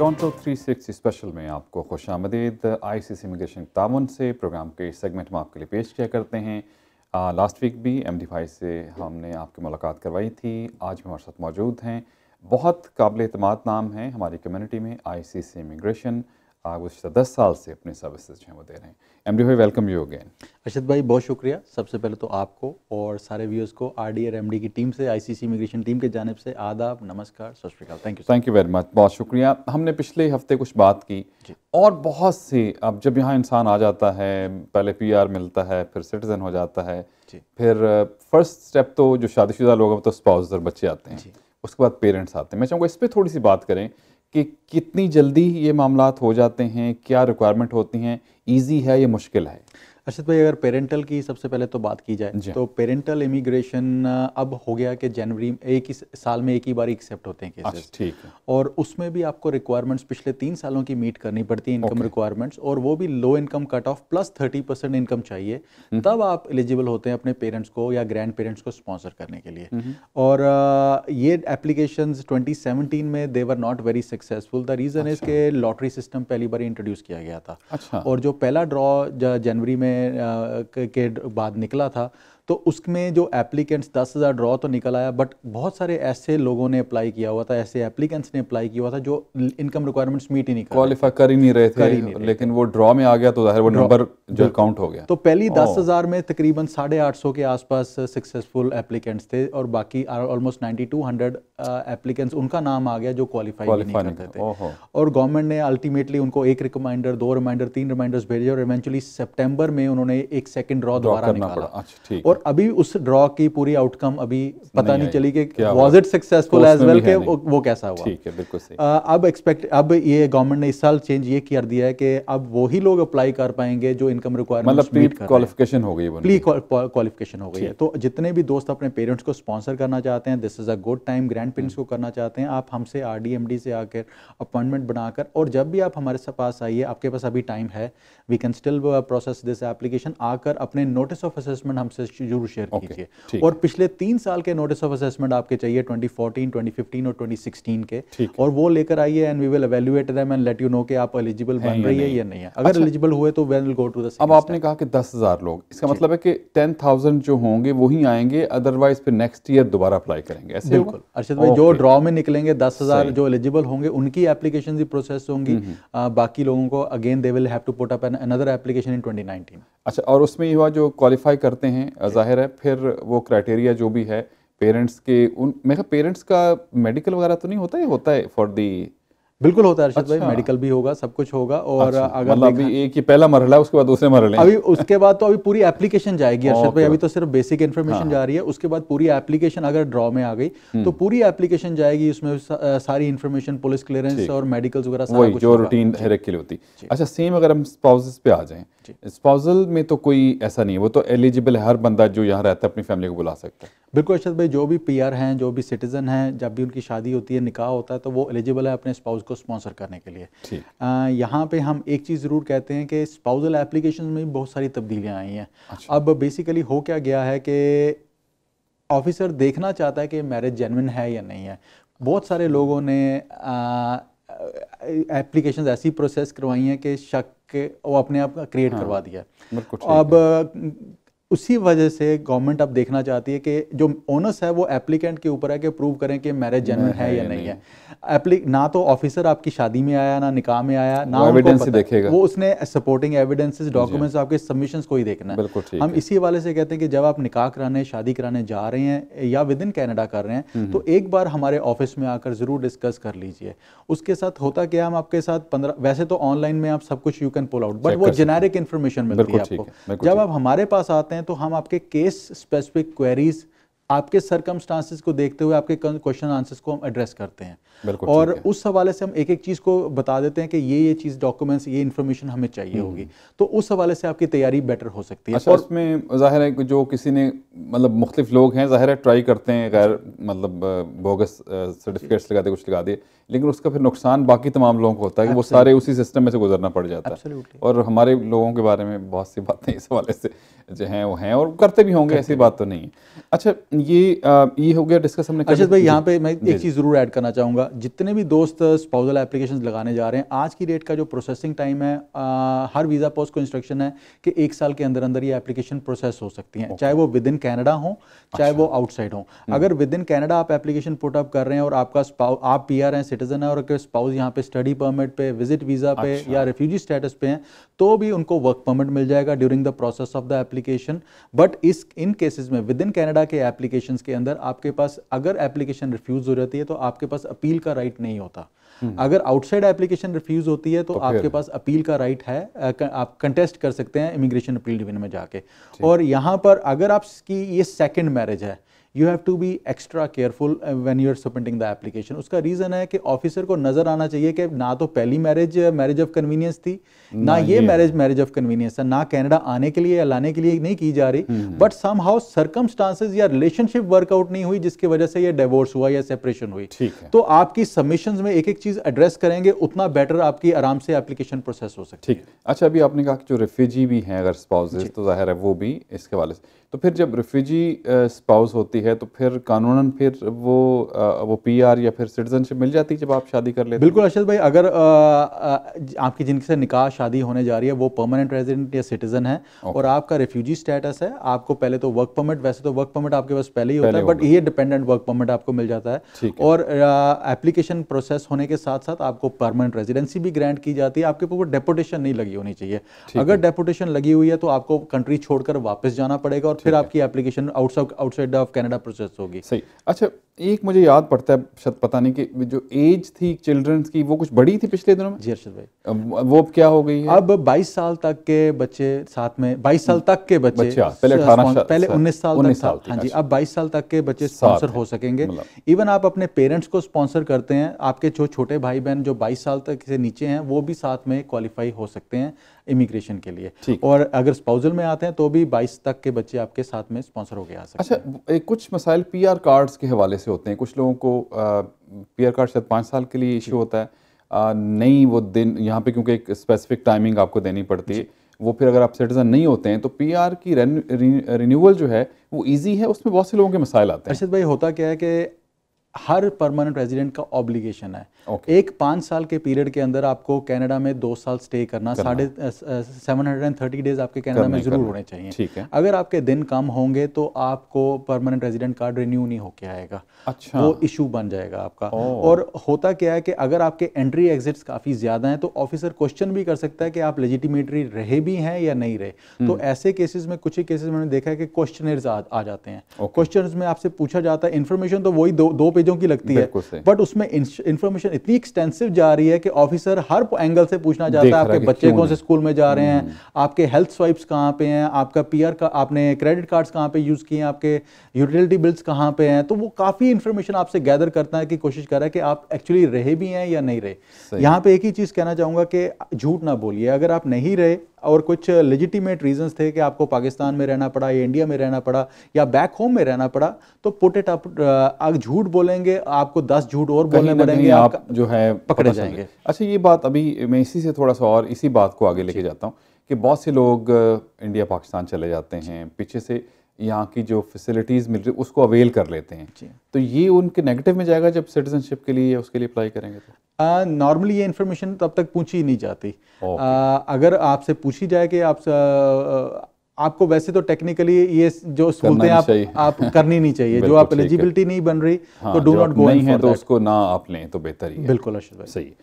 Toronto 360 special में आपको खुशामदीद। ICC immigration ताउन से प्रोग्राम के सेगमेंट में आपके लिए पेश किया करते हैं। लास्ट वीक भी MD5 से हमने आपकी मुलाकात करवाई थी। आज भी हमारे साथ मौजूद हैं, बहुत काबिल एतमाद नाम हैं हमारी कम्युनिटी में। आईसीसी इमिग्रेशन गुज़श्ता 10 साल से अपनी सर्विसेज जो हैं वो दे रहे हैं। MD भाई, वेलकम यू अगेन। अरशद भाई, बहुत शुक्रिया। सबसे पहले तो आपको और सारे व्यूअर्स को RD और MD की टीम से, आईसीसी इमिग्रेशन टीम के जानिब से आदाब, नमस्कार, सत श्री अकाल। थैंक यू वेरी मच, बहुत शुक्रिया। हमने पिछले हफ्ते कुछ बात की और बहुत सी, अब जब यहाँ इंसान आ जाता है, पहले PR मिलता है, फिर सिटीज़न हो जाता है, फिर फर्स्ट स्टेप तो जो शादीशुदा लोग हैं तो स्पाउस और बच्चे आते हैं, उसके बाद पेरेंट्स आते हैं। मैं चाहूँगा इस पर थोड़ी सी बात करें कि कितनी जल्दी ये मामलात हो जाते हैं, क्या रिक्वायरमेंट होती हैं, ईजी है या मुश्किल है? अर्शद भाई, अगर पेरेंटल की सबसे पहले तो बात की जाए तो पेरेंटल इमिग्रेशन अब हो गया कि जनवरी में एक ही साल में एक ही बार एक्सेप्ट होते हैं केसेस। ठीक है। और उसमें भी आपको रिक्वायरमेंट्स पिछले 3 सालों की मीट करनी पड़ती है, इनकम रिक्वायरमेंट्स, और वो भी low income cut off plus 30% income चाहिए, तब आप एलिजिबल होते हैं अपने पेरेंट्स को या ग्रैंड पेरेंट्स को स्पॉन्सर करने के लिए। और ये एप्लीकेशंस 2017 में they were not very successful. The reason is के लॉटरी सिस्टम पहली बार इंट्रोड्यूस किया गया था। और जो पहला ड्रॉ जनवरी में के बाद निकला था, तो उसमें जो एप्लीकेंट्स 10,000 ड्रॉ तो निकल आया, बट बहुत सारे ऐसे लोगों ने अप्लाई किया हुआ था, ऐसे एप्लीकेंट्स ने अप्लाई किया हुआ था जो इनकम रिक्वायरमेंट्स मीट ही नहीं क्वालिफाई कर ही नहीं रहे थे, लेकिन वो ड्रॉ में आ गया तो जाहिर वो नंबर जो काउंट हो गया। तो पहली 10,000 में तकरीबन 850 के आसपास सक्सेसफुल एप्लीकेंट्स थे, और बाकी ऑलमोस्ट 9200 एप्लीकेंट्स उनका नाम आ गया जो क्वालिफाई नहीं करते थे। और गवर्नमेंट ने अल्टीमेटली उनको एक रिमाइंडर, 2 रिमाइंडर, 3 रिमाइंडर्स भेजे, और इवेंचुअली सितंबर में उन्होंने एक सेकंड ड्रॉ दोबारा निकाला। और अभी उस ड्रॉ की पूरी आउटकम अभी पता नहीं चली कि was it successful as well के वो कैसा हुआ। ठीक है, बिल्कुल सही। अब ये गवर्नमेंट ने इस साल चेंज ये कर दिया है कि अब वही लोग अप्लाई कर पाएंगे जो इनकम रिक्वायरमेंट्स मीट कर रहे हैं। क्वालिफिकेशन हो गई है, प्री क्वालिफिकेशन हो गई है। तो जितने भी दोस्त अपने पेरेंट्स को स्पॉन्सर करना चाहते हैं, this is a good time. Grand parents को करना चाहते हैं, आप हमसे RD MD से आकर अपॉइंटमेंट बनाकर, और जब भी आप हमारे पास आइए, आपके पास अभी टाइम है, we can still process this application. आकर अपने नोटिस ऑफ असेसमेंट हमसे जरूर शेयर कीजिए। और पिछले 3 साल के नोटिस ऑफ असेसमेंट आपके चाहिए, 2014, 2015 और 2016 के, और वो लेकर आइए, and we will evaluate them and let you know कि आप एलिजिबल बन रही है या नहीं है। अगर एलिजिबल हुए तो we will go to the. अब आपने कहा कि 10,000 लोग, इसका मतलब है कि 10,000 जो होंगे वही आएंगे, अदरवाइज फिर नेक्स्ट ईयर दोबारा अप्लाई करेंगे, ऐसे? बिल्कुल अर्शद भाई, जो ड्रॉ में निकलेंगे 10,000 जो एलिजिबल होंगे उनकी एप्लीकेशन भी प्रोसेस होंगी। बाकी लोगों को again they will have to put up another application in 2019। अच्छा, और उसमें ये हुआ जो क्वालिफाई करते हैं, जाहिर है फिर वो क्राइटेरिया जो भी है पेरेंट्स के, मैं पेरेंट्स का मेडिकल वगैरह तो नहीं होता, ये होता है फॉर दी? बिल्कुल होता है अर्शद भाई, मेडिकल भी होगा, सब कुछ होगा। और अगर मतलब अभी एक ही पहला मरहला है, उसके बाद दूसरे मरहले, अभी उसके बाद तो अभी पूरी एप्लीकेशन जाएगी अर्शद भाई। अभी तो सिर्फ बेसिक इन्फॉर्मेशन जा रही है, उसके बाद पूरी एप्लीकेशन अगर ड्रॉ में आ गई तो पूरी एप्लीकेशन जाएगी, उसमें सारी इन्फॉर्मेशन, पुलिस क्लियरेंस और मेडिकल्स वगैरह सारा कुछ जो रूटीन हर एक के लिए होती। अच्छा, सेम अगर हम स्पाउसेस पे आ जाएं, स्पाउसल में तो कोई ऐसा नहीं है, वो तो एलिजिबल है, हर बंदा जो यहाँ रहता है अपनी फैमिली को बुला सकता है। बिल्कुल अर्शद भाई, जो भी PR हैं, जो भी सिटीजन हैं, जब भी उनकी शादी होती है, निकाह होता है, तो वो एलिजिबल है अपने स्पाउस को स्पॉन्सर करने के लिए। यहाँ पे हम एक चीज़ ज़रूर कहते हैं कि स्पाउसल एप्लीकेशन में भी बहुत सारी तब्दीलियाँ आई हैं। अब बेसिकली हो क्या गया है कि ऑफिसर देखना चाहता है कि मैरिज जेन्युइन है या नहीं है। बहुत सारे लोगों ने एप्लीकेशन ऐसी प्रोसेस करवाई हैं कि शक वो अपने आप क्रिएट करवा दिया। अब उसी वजह से गवर्नमेंट अब देखना चाहती है कि जो ओनस है वो एप्लीकेंट के ऊपर है कि प्रूव करें कि मैरिज जेन्युइन है या नहीं है। ना तो ऑफिसर आपकी शादी में आया, ना निकाह में आया, ना एविडेंस देखेगा, वो उसने सपोर्टिंग एविडेंसेस, डॉक्यूमेंट्स, आपके सबमिशंस को ही देखना है। हम इसी वाले से कहते हैं कि जब आप निकाह कराने, शादी कराने जा रहे हैं या विद इन कैनेडा कर रहे हैं, तो एक बार हमारे ऑफिस में आकर जरूर डिस्कस कर लीजिए। उसके साथ होता क्या, हम आपके साथ 15, वैसे तो ऑनलाइन में आप सब कुछ you can pull out, but वो जेनेरिक इन्फॉर्मेशन मिलती है आपको। जब आप हमारे पास आते हैं तो हम आपके केस स्पेसिफिक क्वेरीज, आपके सर्कमस्टांसेस को देखते हुए आपके क्वेश्चन आंसर्स को हम एड्रेस करते हैं, और उस हवाले से हम एक एक चीज़ को बता देते हैं कि ये चीज़, डॉक्यूमेंट्स, ये इन्फॉर्मेशन हमें चाहिए होगी, तो उस हवाले से आपकी तैयारी बेटर हो सकती है। अच्छा, और उसमें जाहिर है कि जो किसी ने, मतलब मुख्तलिफ लोग हैं, जाहिर है ट्राई करते हैं गैर, मतलब बोगस सर्टिफिकेट्स लगा दे, कुछ लगा दिए, लेकिन उसका फिर नुकसान बाकी तमाम लोगों को होता है कि वो सारे उसी सिस्टम में से गुजरना पड़ जाता है। और हमारे लोगों के बारे में बहुत सी बातें इस हवाले से जो हैं वो हैं, और करते भी होंगे, ऐसी बात तो नहीं है। अच्छा, ये हो गया डिस्कस हमने। अर्शद भाई यहाँ पे मैं एक चीज़ ज़रूर ऐड करना चाहूँगा, जितने भी दोस्त स्पाउसल एप्लीकेशंस लगाने जा रहे हैं, आज की डेट का जो प्रोसेसिंग टाइम है, हर वीज़ा पोस्ट को इंस्ट्रक्शन है कि 1 साल के अंदर अंदर ये एप्लीकेशन प्रोसेस हो सकती हैं, चाहे वो विद इन कैनेडा हो चाहे वो आउटसाइड हो। अगर विद इन कैनेडा आप एप्लीकेशन पुट अप कर रहे हैं और आपका आप PR हैं, सिटीजन है, और अगर स्पाउस यहाँ पे स्टडी परमिट पे, विजिट वीज़ा पे या रिफ्यूजी स्टेटस पे हैं, तो भी उनको वर्क परमिट मिल जाएगा during the process of the application. But in cases में विद इन कैनेडा के एप्लीकेशंस के अंदर आपके पास अगर एप्लीकेशन रिफ्यूज हो जाती है तो आपके पास अपील का राइट नहीं होता। अगर आउटसाइड एप्लीकेशन रिफ्यूज होती है तो आपके पास अपील का राइट है, आप कंटेस्ट कर सकते हैं इमिग्रेशन अपील डिवीजन में जाके। और यहाँ पर अगर आपकी ये सेकंड मैरिज है, you have to be extra careful when you are submitting the application. उसका रीज़न है कि ऑफिसर को नज़र आना चाहिए कि ना तो पहली मैरिज ऑफ कन्वीनियंस थी, ना ये मैरिज ऑफ कन्वीनियंस है, ना कनाडा आने के लिए या लाने के लिए नहीं की जा रही, बट समहाउ सर्कमस्टांसेस या रिलेशनशिप वर्कआउट नहीं हुई जिसकी वजह से ये डिवोर्स हुआ या सेपरेशन हुई। तो आपकी सबमिशंस में एक एक चीज़ एड्रेस करेंगे, उतना बेटर आपकी आराम से एप्लीकेशन प्रोसेस हो सकती है। ठीक। अच्छा, अभी आपने कहा कि जो रिफ्यूजी भी हैं अगर स्पाउसेस, तो जाहिर है वो भी इसके वाले से, तो फिर जब रिफ्यूजी स्पाउस होती है तो फिर कानूनन फिर वो PR या फिर सिटीजनशिप मिल जाती है जब आप शादी कर लेते हैं? बिल्कुल अर्शद भाई, अगर आपकी जिनसे निकाह शादी होने जा रही है वो परमानेंट रेजिडेंट या सिटीजन है और आपका रिफ्यूजी स्टेटस है, आपको पहले तो वर्क परमिट, वैसे तो वर्क परमिट आपके पास पहले ही होता है, बट ये डिपेंडेंट वर्क परमिट आपको मिल जाता है। और एप्लीकेशन प्रोसेस होने के साथ साथ आपको परमानेंट रेजिडेंसी भी ग्रांट की जाती है। आपके ऊपर डेपुटेशन नहीं लगी होनी चाहिए। अगर डेपुटेशन लगी हुई है तो आपको कंट्री छोड़कर वापस जाना पड़ेगा और फिर आपकी application outside of Canada process होगी। सही। अच्छा, एक मुझे याद पड़ता है, शायद पता नहीं कि जो एज थी चिल्ड्रंस की वो कुछ बड़ी थी पिछले दिनों में। जी अर्शद भाई, वो अब क्या हो गई है? अब 22 साल तक के बच्चे साथ में, 22 साल तक के बच्चे, पहले 18 पहले 19 साल तक, हाँ जी, अब 22 साल तक के बच्चे स्पॉन्सर हो सकेंगे। इवन आप अपने पेरेंट्स को स्पॉन्सर करते हैं, आपके जो छोटे भाई बहन जो 22 साल तक से नीचे हैं वो भी साथ में क्वालिफाई हो सकते हैं इमिग्रेशन के लिए। और अगर स्पाउसल में आते हैं तो भी 22 तक के बच्चे आपके साथ में स्पॉन्सर होकर आ सकते हैं। अच्छा, कुछ मसाइल PR कार्ड्स के हवाले से होते हैं। कुछ लोगों को PR कार्ड शायद 5 साल के लिए इशू होता है, नहीं वो दिन यहाँ पे क्योंकि एक स्पेसिफिक टाइमिंग आपको देनी पड़ती है, वो फिर अगर आप सिटीजन नहीं होते हैं तो PR की रिन्यूअल जो है वो ईजी है, उसमें बहुत से लोगों के मसाइल आते हैं। अर्शद भाई, होता क्या है कि हर परमानेंट रेजिडेंट का ऑब्लिगेशन है, एक 5 साल के पीरियड के अंदर आपको कनाडा में 2 साल स्टे करना, 730 डेज आपके कनाडा में जरूर होने चाहिए। ठीक है। अगर आपके दिन कम होंगे तो आपको परमानेंट रेजिडेंट कार्ड रिन्यू नहीं होके आएगा। अच्छा, वो इशू बन जाएगा आपका। और होता क्या है कि अगर आपके एंट्री एग्जिट्स काफ़ी ज़्यादा हैं तो ऑफिसर क्वेश्चन भी कर सकता है कि आप लेजिटिमेटरी रहे भी हैं या नहीं रहे। तो ऐसे केसेस में, कुछ ही केसेस में मैंने देखा है कि क्वेश्चनर्स आ जाते हैं। क्वेश्चंस में आपसे पूछा जाता है, इन्फॉर्मेशन तो वही दो पेजों की लगती है, बट उसमें इन्फॉर्मेशन इतनी एक्सटेंसिव जा रही है कि ऑफिसर हर एंगल से पूछना चाहता है, आपके बच्चे कौन से स्कूल में जा रहे हैं, आपके हेल्थ स्वाइप्स कहाँ पे हैं, आपका PR का आपने क्रेडिट कार्ड्स कहाँ पे यूज़ किए हैं, आपके यूटिलिटी बिल्स कहाँ पे हैं। तो वो काफ़ी इन्फॉर्मेशन आपसे गैदर करता है कि कोशिश कर रहा है कि आप एक्चुअली रहे भी हैं या नहीं रहे। यहाँ पे एक ही चीज़ कहना चाहूँगा कि झूठ ना बोलिए। अगर आप नहीं रहे और कुछ लेजिटिमेट रीजंस थे कि आपको पाकिस्तान में रहना पड़ा या इंडिया में रहना पड़ा या बैक होम में रहना पड़ा, तो पुट इट अप, आप झूठ बोलेंगे आपको 10 झूठ और बोलने पड़ेंगे, आप जो है पकड़े जाएंगे। अच्छा, ये बात अभी मैं इसी से थोड़ा सा और इसी बात को आगे लेके जाता हूँ कि बहुत से लोग इंडिया पाकिस्तान चले जाते हैं, पीछे से यहाँ की जो फैसिलिटीज़ मिल रही उसको अवेल कर लेते हैं, तो ये उनके नेगेटिव में जाएगा जब सिटीजनशिप के लिए उसके लिए अप्लाई करेंगे तो? नॉर्मली ये इन्फॉर्मेशन तब तक पूछी ही नहीं जाती। अगर आपसे पूछी जाए कि आपको वैसे तो टेक्निकली ये जो सहूलतें आप करनी नहीं चाहिए, जो आप एलिजिबिलिटी नहीं बन रही तो डू नॉट गो, नहीं है तो उसको ना आप लें तो बेहतर ही है। बिल्कुल अर्शद भाई, सही।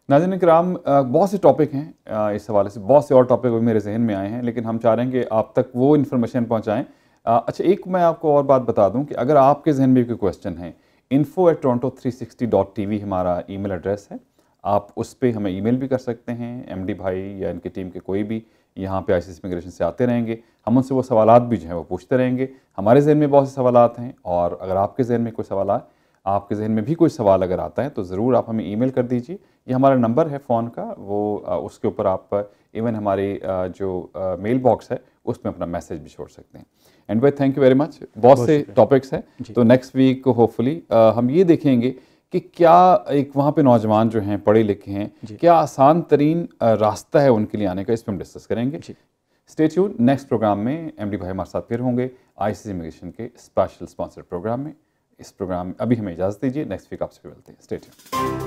नाज़रीन इकराम, बहुत से टॉपिक हैं इस हवाले से, बहुत से और टॉपिक भी मेरे जहन में आए हैं, लेकिन हम चाह रहे हैं कि आप तक वो इन्फॉर्मेशन पहुँचाएँ। अच्छा, एक मैं आपको और बात बता दूं कि अगर आपके जहन में कोई क्वेश्चन है, info@toronto360.tv हमारा ईमेल एड्रेस है, आप उस पर हमें ईमेल भी कर सकते हैं। MD भाई या इनकी टीम के कोई भी यहाँ पे ICC इमिग्रेशन से आते रहेंगे, हम उनसे वो सवालात भी जो हैं वो पूछते रहेंगे। हमारे जहन में बहुत से सवालात हैं और अगर आपके जहन में कोई सवाल आए, आपके जहन में भी कोई सवाल अगर आता है तो ज़रूर आप हमें ईमेल कर दीजिए। ये हमारा नंबर है फ़ोन का, वो उसके ऊपर आप इवन हमारे जो मेल बॉक्स है उसमें अपना मैसेज भी छोड़ सकते हैं। एंड भाई, थैंक यू वेरी मच। बहुत से टॉपिक्स हैं, तो नेक्स्ट वीक होपफुली हम ये देखेंगे कि क्या एक वहाँ पे नौजवान जो हैं पढ़े लिखे हैं, क्या आसान तरीन रास्ता है उनके लिए आने का, इस पर हम डिस्कस करेंगे। स्टे ट्यून्ड, नेक्स्ट प्रोग्राम में MD भाई हमारे साथ फिर होंगे। ICC इमिग्रेशन के स्पेशल स्पॉन्सर्ड प्रोग्राम में। इस प्रोग्राम अभी हमें इजाज़त दीजिए, नेक्स्ट वीक आपसे मिलते हैं। Stay tuned.